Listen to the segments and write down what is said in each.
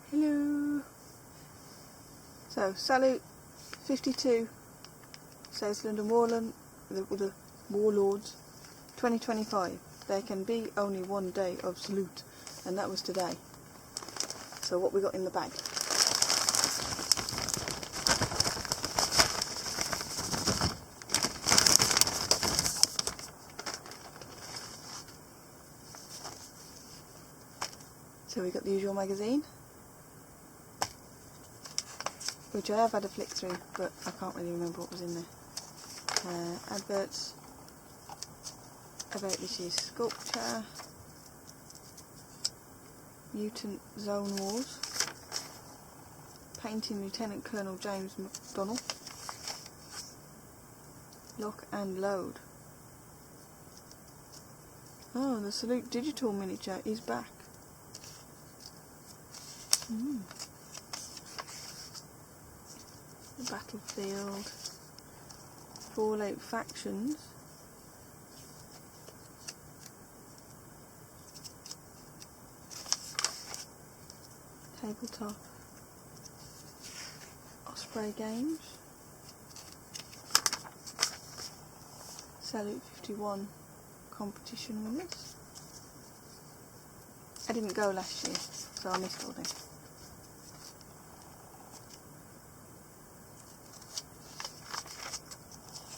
Hello. So, Salute 52 says London Warlord, the Warlords 2025. There can be only one day of salute, and that was today. So what we got in the bag? So we got the usual magazine, which I have had a flick through, but I can't really remember what was in there. Adverts about this year's sculpture, Mutant Zone Wars, painting Lieutenant Colonel James McDonnell, Lock and Load. Oh, the Salute digital miniature is back. The Battlefield, Fallout Factions, Tabletop, Osprey Games, Salute 51 competition winners. I didn't go last year, so I missed all them.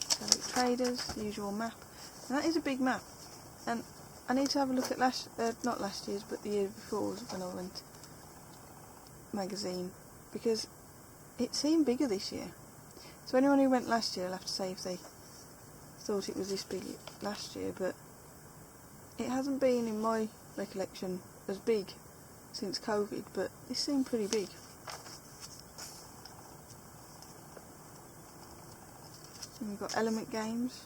Salute Traders, the usual map. And that is a big map. And I need to have a look at not last year's, but the year before's when I went magazine, because it seemed bigger this year. So anyone who went last year, I'll have to say if they thought it was this big last year, but it hasn't been, in my recollection, as big since COVID, but this seemed pretty big. And we've got Element Games.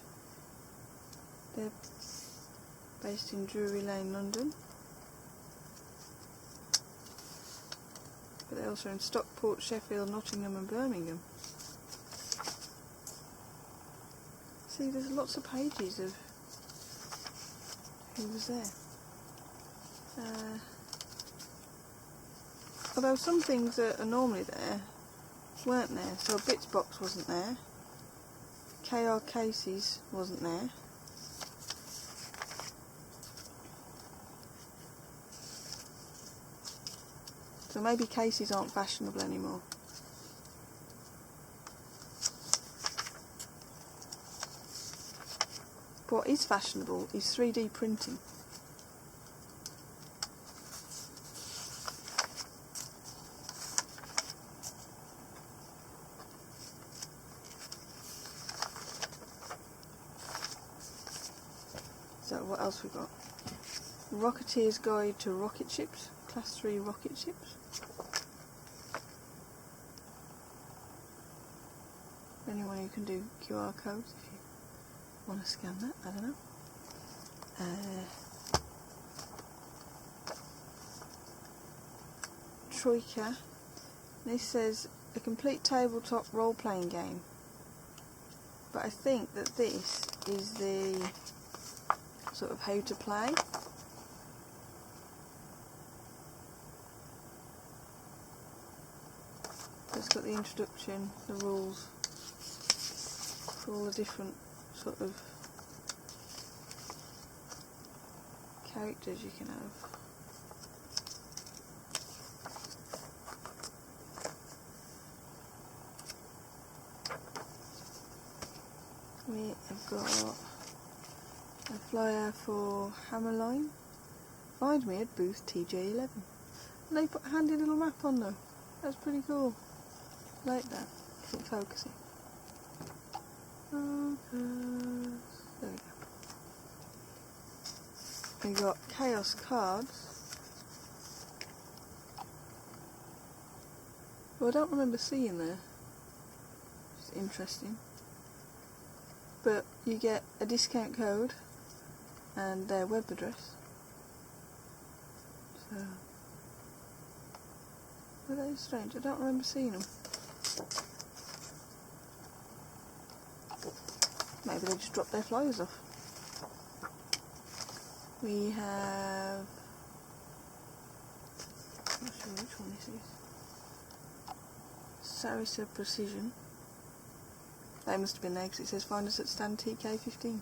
They're based in Drury Lane, London. But they're also in Stockport, Sheffield, Nottingham and Birmingham. See, there's lots of pages of who was there. Although some things that are normally there weren't there. So Bits Box wasn't there. KR Casey's wasn't there. So maybe Casey's aren't fashionable anymore. What is fashionable is 3D printing. So what else we got? Rocketeer's Guide to Rocket Ships, Class 3 rocket ships. Anyone who can do QR codes if you want to scan that, I don't know. Troika. This says a complete tabletop role-playing game. But I think that this is the sort of how to play. It's got the introduction, the rules for all the different sort of characters you can have. We have got a flyer for Hammerline. Find me at booth TJ11. And they put a handy little map on though. That's pretty cool. I like that. Isn't focusing. Focus. There we go. We got Chaos cards. Well, I don't remember seeing there. It's interesting. But you get a discount code and their web address. So, well, that is strange. I don't remember seeing them. Maybe they just dropped their flyers off. We have not sure which one this is. Sarissa Precision. They must have been there because it says find us at stand TK15.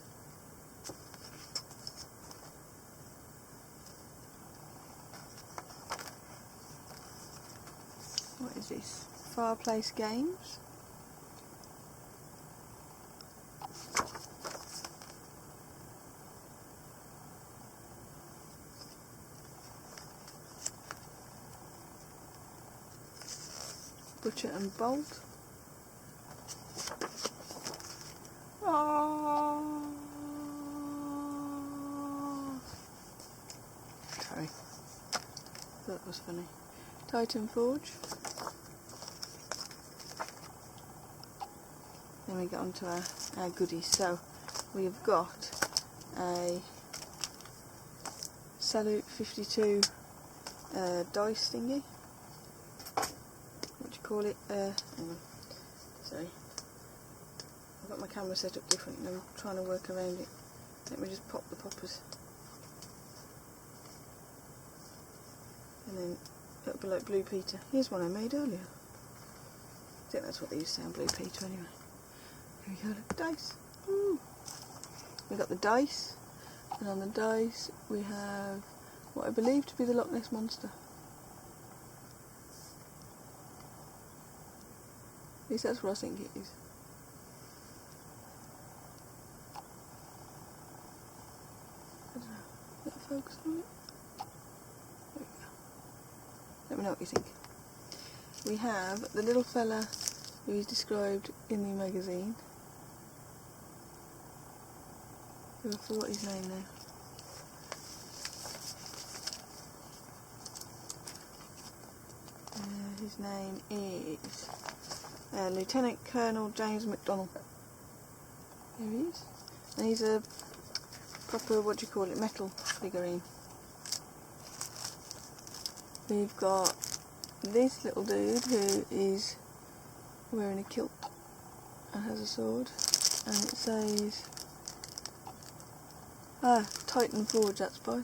What is this? Fireplace Games. Butcher and Bolt. Oh. Sorry. That was funny. Titan Forge. Then we get on to our goodies. So we've got a Salute 52 dice thingy. What do you call it? Hang on. Sorry. I've got my camera set up different and I'm trying to work around it. Let me just pop the poppers. And then it'll be like Blue Peter. Here's one I made earlier. I think that's what they used to say on Blue Peter anyway. Here we go, look, dice. Woo. We got the dice, and on the dice we have what I believe to be the Loch Ness Monster. At least that's what I think it is. I don't know. Let it focus on it. There we go. Let me know what you think. We have the little fella who is described in the magazine. I forgot his name now. His name is Lieutenant Colonel James MacDonald. There he is. And he's a proper, what do you call it, metal figurine. We've got this little dude who is wearing a kilt and has a sword, and it says Titan Forge, that's by.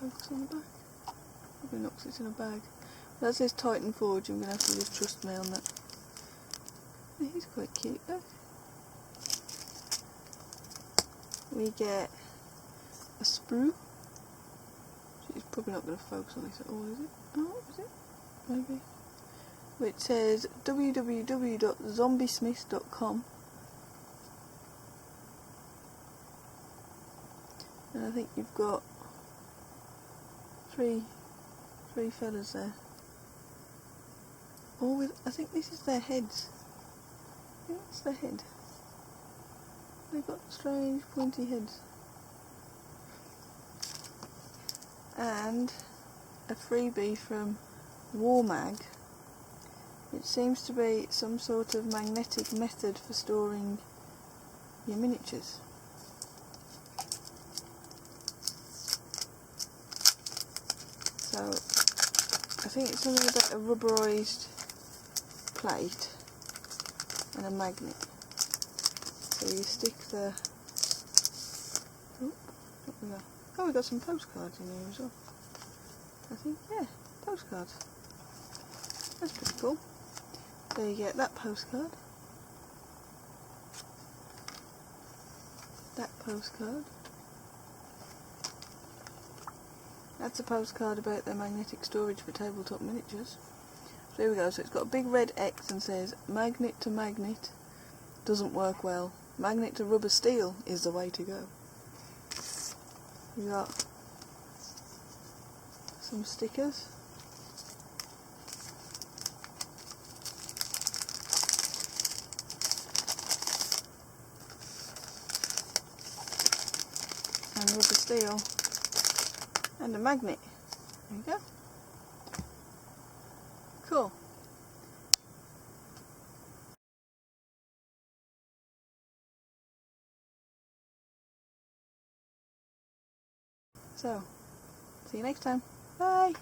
Focus on the back. Probably knocks it in a bag. That says Titan Forge, I'm going to have to just trust me on that. Yeah, he's quite cute though. We get a sprue. She's probably not going to focus on this at all, is it? Oh, is it? Maybe. Which says www.zombiesmiths.com. And I think you've got three fellas there. All with, I think this is their heads. I think that's their head. They've got strange pointy heads. And a freebie from War Mag, which seems to be some sort of magnetic method for storing your miniatures. So I think it's something about a rubberised plate and a magnet. So you stick the... Oh, we got some postcards in here as well. I think, yeah, postcards. That's pretty cool. So you get that postcard. That postcard. That's a postcard about their magnetic storage for tabletop miniatures. So here we go, so it's got a big red X and says magnet to magnet doesn't work well. Magnet to rubber steel is the way to go. We got some stickers. And rubber steel. And a magnet. There you go. Cool. So, see you next time. Bye.